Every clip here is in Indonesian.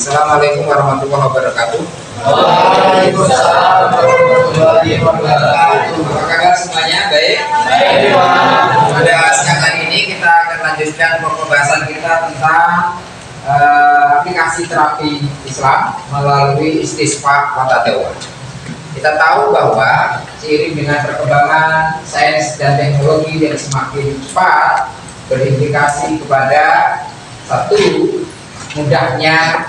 Assalamualaikum warahmatullahi wabarakatuh. Waalaikumsalam warahmatullahi wabarakatuh. Apa kabar semuanya? Baik? Baik, Pak. Pada siang hari ini kita akan lanjutkan pembahasan kita tentang aplikasi terapi Islam melalui istisqa watadawa. Kita tahu bahwa seiring dengan perkembangan sains dan teknologi yang semakin cepat berimplikasi kepada satu mudahnya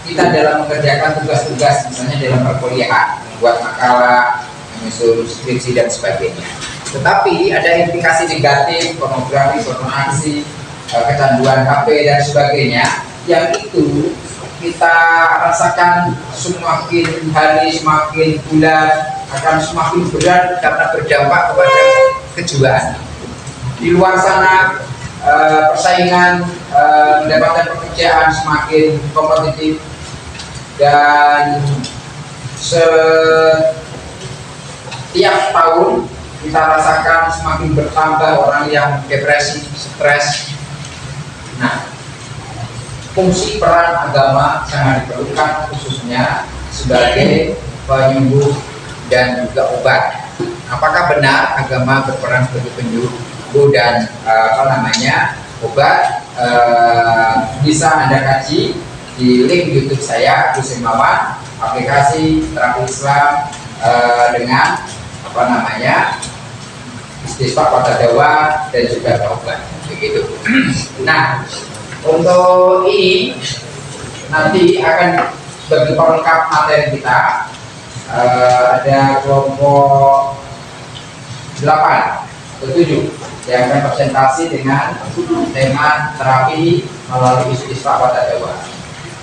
kita dalam mengerjakan tugas-tugas, misalnya dalam perkuliahan, membuat makalah, menyusun skripsi dan sebagainya. Tetapi ada implikasi negatif, pornografi, pornoaksi, kecanduan HP dan sebagainya, yang itu kita rasakan semakin hari semakin bulan akan semakin berat karena berdampak kepada kejiwaan. Di luar sana persaingan mendapatkan pekerjaan semakin kompetitif, dan setiap tahun kita rasakan semakin bertambah orang yang depresi, stres. Nah, fungsi peran agama sangat diperlukan, khususnya sebagai penyembuh dan juga obat. Apakah benar agama berperan sebagai penyembuh dan obat? Bisa Anda kaji di link YouTube saya, Agus Himawan, aplikasi terapi Islam dengan istisqa watadawa dan juga taubat, begitu. Nah, untuk ini nanti akan bagi pelengkap materi kita, ada kelompok 8 atau 7 yang akan presentasi dengan tema terapi melalui istisqa watadawa.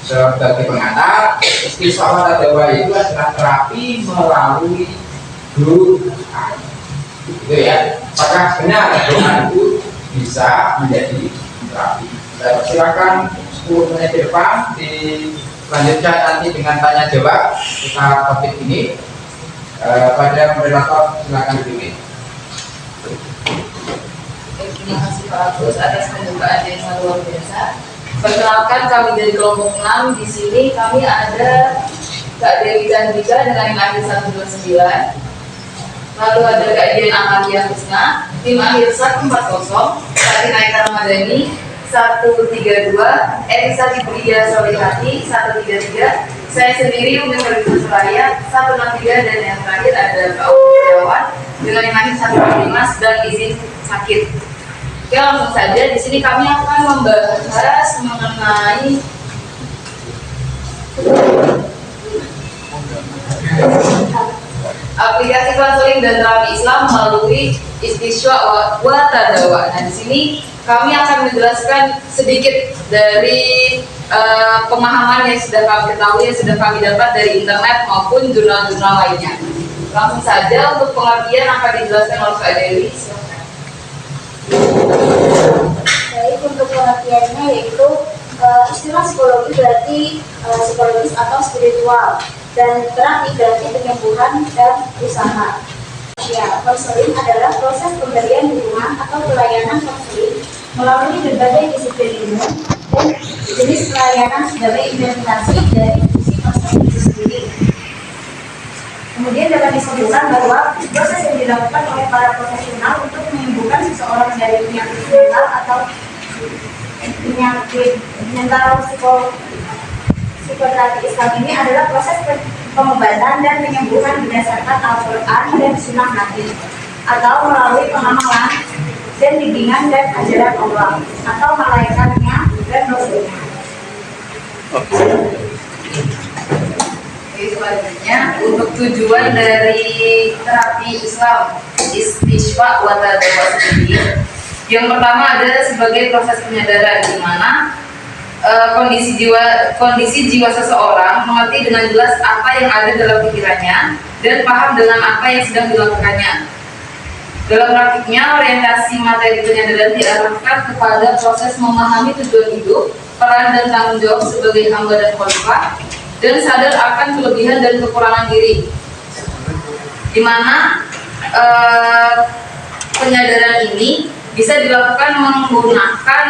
Sebagai pengantar, istisqa watadawa itu adalah terapi melalui doa. Itu ya. Apakah benar doa itu bisa menjadi terapi? Saya persilakan 10 menit ke depan, dilanjutkan nanti dengan tanya jawab kita topik ini. Pada moderator silakan dimulai. Terima kasih Pak Agus atas pembukaan yang luar biasa. Perkenalkan, kami dari kelompok 6. Di sini kami ada Kak Dewi Candika dengan akhir 129. Lalu ada Kak Dian Amalia Husna, tim akhir 140. Kak Dinaika Ramadhani 132, Elisa Fitria Solihati 133. Saya sendiri Umi Farida Suraya 163, dan yang terakhir ada Pak Uyawan dengan akhir 145 dan izin sakit. Oke, langsung saja. Di sini kami akan membahas mengenai aplikasi konseling dan terapi Islam melalui istisqa watadawa. Nah, di sini kami akan menjelaskan sedikit dari pemahaman yang sudah kami ketahui, yang sudah kami dapat dari internet maupun jurnal-jurnal lainnya. Langsung saja, untuk pengertian akan dijelaskan oleh Kak Dewi. Baik, untuk pengertiannya yaitu istilah psikologi berarti psikologis atau spiritual, dan terapi berarti penyembuhan dan usaha. Ya, konseling adalah proses pemberian dukungan atau pelayanan konseling melalui berbagai disiplin ilmu, dan jenis pelayanan sebagai implementasi dari fungsi konseling itu sendiri. Kemudian dapat disebutkan bahwa proses yang dilakukan oleh para profesional untuk menyembuhkan seseorang dari penyakit mental atau penyakit mental psikoterapi Islam ini adalah proses pengobatan dan penyembuhan berdasarkan Al-Quran dan Sunnah Nabi, atau melalui pemahaman dan bimbingan dan ajaran Allah atau malaikatnya dan Rasulnya. Selanjutnya, untuk tujuan dari terapi Islam istisqa watadawa sendiri, yang pertama adalah sebagai proses penyadaran, di mana kondisi jiwa seseorang mengerti dengan jelas apa yang ada dalam pikirannya dan paham dengan apa yang sedang dilakukannya. Dalam praktiknya, orientasi materi penyadaran diarahkan kepada proses memahami tujuan hidup, peran dan tanggung jawab sebagai hamba dan khalifah, dan sadar akan kelebihan dan kekurangan diri, di mana penyadaran ini bisa dilakukan menggunakan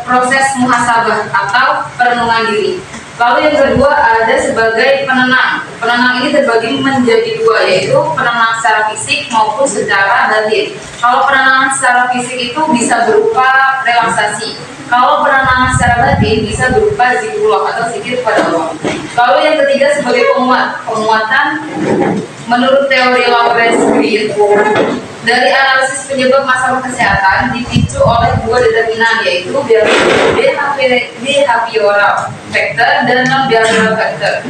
proses muhasabah atau perenungan diri. Lalu yang kedua ada sebagai penenang. Penenang ini terbagi menjadi dua, yaitu penenang secara fisik maupun secara batin. Kalau penenangan secara fisik itu bisa berupa relaksasi. Kalau penenangan secara batin bisa berupa zikrullah atau zikir kepada Allah. Lalu yang ketiga sebagai penguat. Penguatan menurut teori Lawrence Green, dari analisis penyebab masalah kesehatan dipicu oleh dua determinan, yaitu behavioral factor dan non-behavioral factor.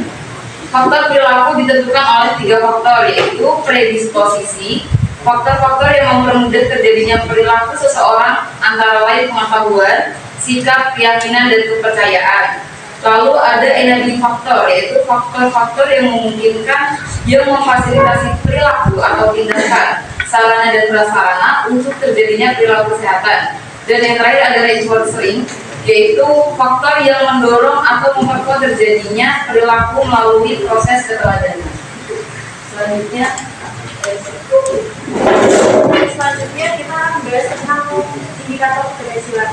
Faktor perilaku ditentukan oleh tiga faktor, yaitu predisposisi, faktor-faktor yang mempermudah terjadinya perilaku seseorang antara lain pengetahuan, sikap, keyakinan, dan kepercayaan. Lalu ada energi faktor, yaitu faktor-faktor yang memungkinkan yang memfasilitasi perilaku atau tindakan, sarana dan prasarana untuk terjadinya perilaku kesehatan. Dan yang terakhir adalah influencing, yaitu faktor yang mendorong atau memperkuat terjadinya perilaku melalui proses keteladanan. Selanjutnya kita membahas tentang indikator keberhasilan.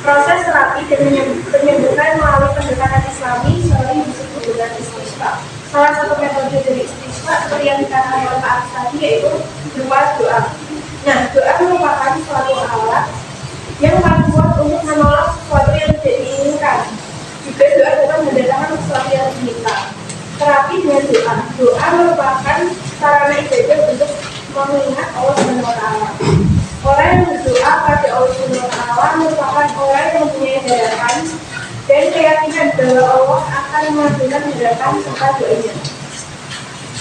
Proses terapi dan penyembuhan melalui pendekatan Islami sering disebut dengan istisqa. Salah satu metode dari istisqa seperti yang dikatakan oleh Pak Agus tadi yaitu berupa doa. Nah, doa merupakan suatu alat yang paling kuat untuk menolak sesuatu yang tidak diinginkan. Juga doa dapat mendatangkan sesuatu yang diminta. Terapi dengan doa. Doa merupakan sarana ibadah untuk mengingat Allah Subhanahu wa Ta'ala. Orang yang berdoa pada Allah Subhanahu wa Ta'ala merupakan orang yang mempunyai harapan dan keyakinan bahwa Allah akan mengabulkan harapan serta doanya.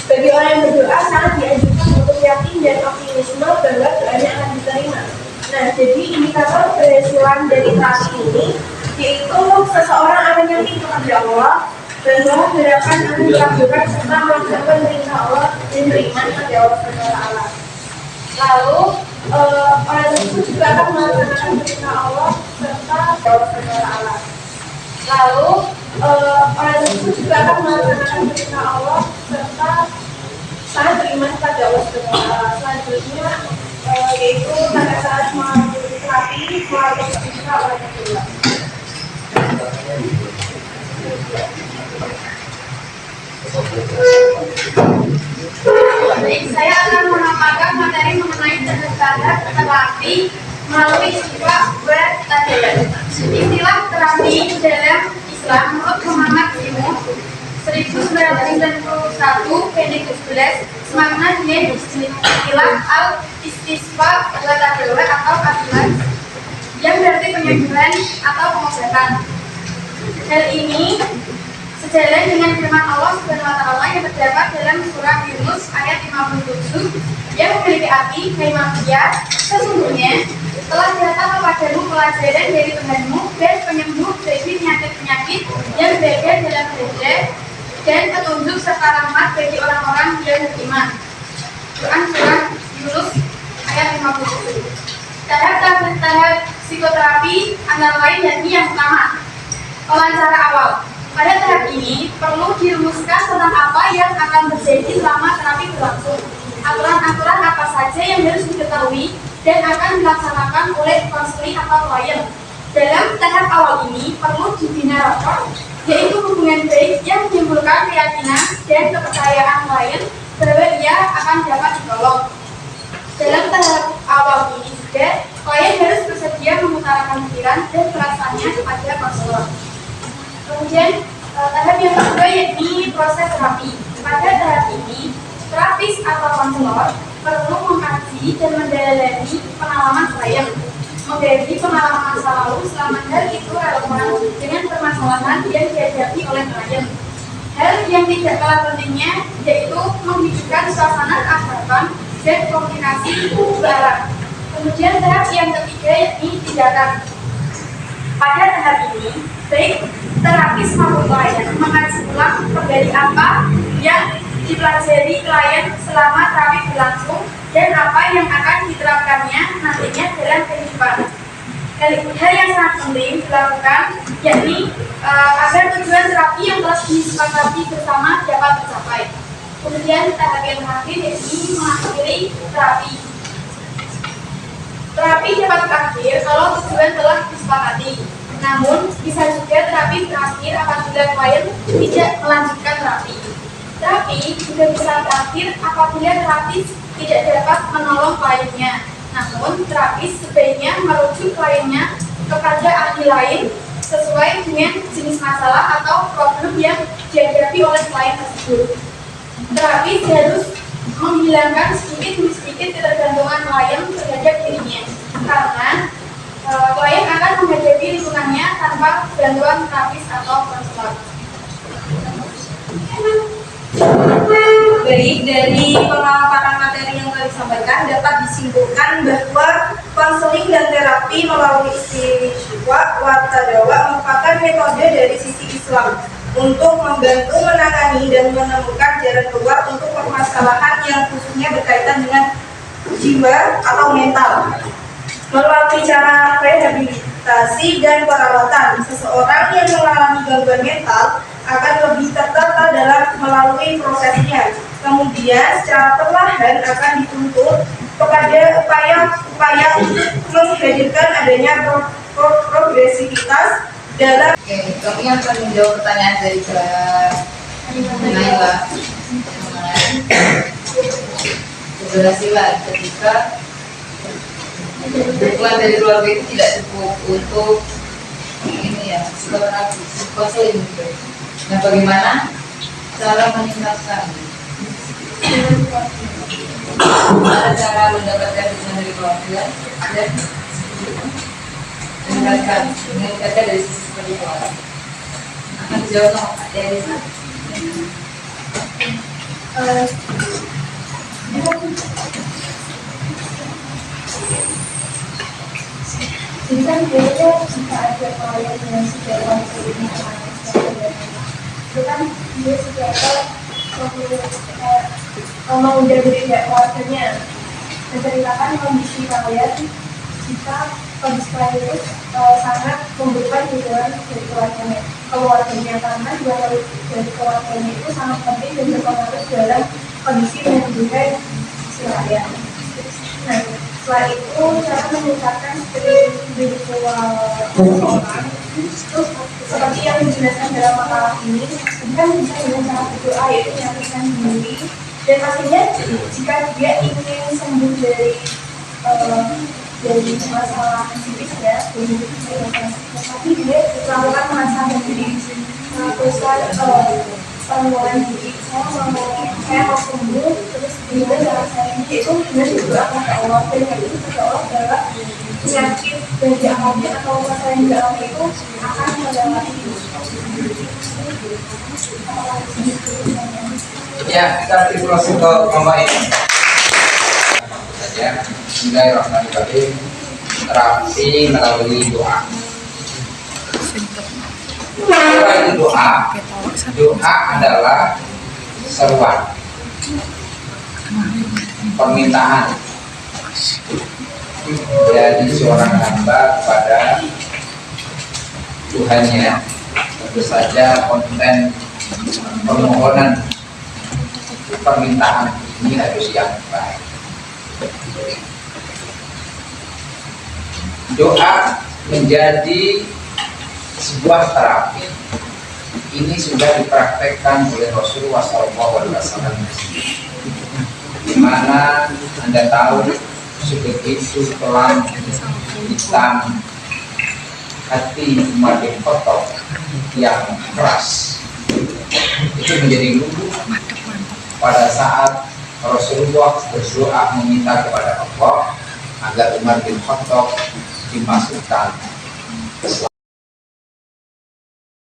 Bagi orang yang berdoa sangat dianjurkan untuk yakin dan optimisme bahwa doanya akan diterima. Nah, jadi indikator keberhasilan dari terapi ini yaitu seseorang akan yakin kepada Allah bahwa harapan akan dikabulkan serta melaksanakan perintah Allah dan beriman kepada Allah Subhanahu wa Ta'ala. Lalu orang tersebut juga akan melaksanakan perintah Allah serta Allah Subhanahu wa Ta'ala. Lalu orang tersebut juga akan melaksanakan perintah Allah serta sangat beriman kepada Allah Subhanahu wa Ta'ala. Selanjutnya yaitu pada saat melalui terapi melalui perintah oleh Allah. Baik, saya akan memaparkan materi mengenai terhadap terapi melalui istilah tadayan. Istilah terapi dalam Islam menurut Muhammad Ibnu 1991 pendek 11 semakna dengan istilah al-istisqa wa tadayan atau atilan yang berarti penyembuhan atau pengobatan. Hal ini sejalan dengan firman Allah Subhanahu wa Ta'ala yang terdapat dalam surah Yunus ayat 57 yang memiliki arti, hai manusia, sesungguhnya telah datang kepadamu pelajaran dari Tuhanmu dan penyembuh dari penyakit-penyakit yang beredar dalam dada dan petunjuk serta rahmat bagi orang-orang yang beriman. Quran surah Yunus ayat 57. Tahap psikoterapi antara lain yakni yang pertama, wawancara awal. Pada tahap ini perlu dirumuskan tentang apa yang akan terjadi selama terapi berlangsung. Aturan-aturan apa saja yang harus diketahui dan akan dilaksanakan oleh konseling atau klien. Dalam tahap awal ini perlu dibina rapor, yaitu hubungan baik yang menimbulkan keyakinan dan kepercayaan klien bahwa ia akan dapat ditolong. Dalam tahap awal ini juga klien harus bersedia mengutarakan pikiran dan perasaannya kepada konselor. Kemudian tahap yang kedua yakni proses terapi. Pada tahap ini, terapis atau konselor perlu mengkaji dan mendalami pengalaman klien, mengkaji pengalaman masa lalu selama hal itu relevan dengan permasalahan yang dihadapi oleh klien. Hal yang tidak kalah pentingnya yaitu menghidupkan suasana keakraban dan komunikasi barang. Kemudian tahap yang ketiga yakni tindakan. Pada tahap ini, baik terapis maupun klien mengkaji ulang dari apa yang dipelajari klien selama terapi berlangsung dan apa yang akan diterapkannya nantinya dalam kehidupan. Hal yang sangat penting dilakukan yakni agar tujuan terapi yang telah disepakati bersama dapat tercapai. Kemudian tahap yang terakhir yakni mengakhiri terapi. Terapi dapat berakhir kalau tujuan telah disepakati. Namun, bisa juga terapi berakhir apabila klien tidak melanjutkan terapi. Terapi juga bisa berakhir apabila terapis tidak dapat menolong kliennya. Namun, terapis sebaiknya merujuk kliennya kepada ahli lain sesuai dengan jenis masalah atau problem yang dihadapi oleh klien tersebut. Terapis harus menghilangkan sedikit demi sedikit ketergantungan klien terhadap dirinya, karena klien akan menghadapi lingkungannya tanpa bantuan terapis atau konselor. Baik, dari pemaparan materi yang telah disampaikan dapat disimpulkan bahwa konseling dan terapi melalui istiwa Wartadawa merupakan metode dari sisi Islam untuk membantu menangani dan menemukan jalan keluar untuk permasalahan yang khususnya berkaitan dengan jiwa atau mental. Melalui cara rehabilitasi dan perawatan, seseorang yang mengalami gangguan mental akan lebih tertata dalam melalui prosesnya. Kemudian secara perlahan akan dituntut kepada upaya-upaya untuk menghadirkan adanya progresivitas dalam. Oke, kami akan menjawab pertanyaan dari Kak Naila. Keberhasilan ketika dukungan dari keluarga itu tidak cukup untuk ini ya, psikoterapi, konseling gitu. Nah, bagaimana cara meningkatkan? Ada cara mendapatkan dukungan dari keluarga dan meningkatkan dari sisi spiritual. Akan dijawab sama Kak Elisa. Jadi kan biasanya jika ada klien yang sudah konseling itu kan dia sudah mengundang diri keluarganya menceritakan kondisi klien jika kondisi klien itu sangat membutuhkan dukungan dari keluarganya karena dukungan dari keluarganya itu sangat penting dan berpengaruh dalam kondisi dan kehidupan si klien. Nah, setelah itu cara meningkatkan spiritual orang terus seperti yang dijelaskan dalam makalah ini kan bisa dengan cara berdoa yaitu menyatukan diri dan pastinya jika dia ingin sembuh dari masalah psikisnya tapi dia melakukan merasakan diri teruskan pengeluaran diri saya mau sembuh terus gimana cara saya ini itu dengan berdoa kepada Allah dan itu kepada Allah bahwa penyakit dan dialami atau masalah yang dialami itu akan melewati. Ya, kita artikulasi ke kelompok ini. Saja, Bismillahirrahmanirrahim. Terapi melalui doa. Apa itu doa? Doa adalah seruan, permintaan dari seorang hamba kepada Tuhannya. Tentu saja konten permohonan permintaan ini harus yang baik. Doa menjadi sebuah terapi. Ini sudah dipraktekkan oleh Rasulullah SAW, di mana Anda tahu sebegitu kelam hitam hati Umar bin Khattab yang keras itu menjadi lumpuh pada saat Rasulullah berdoa meminta kepada Allah agar Umar bin Khattab dimasukkan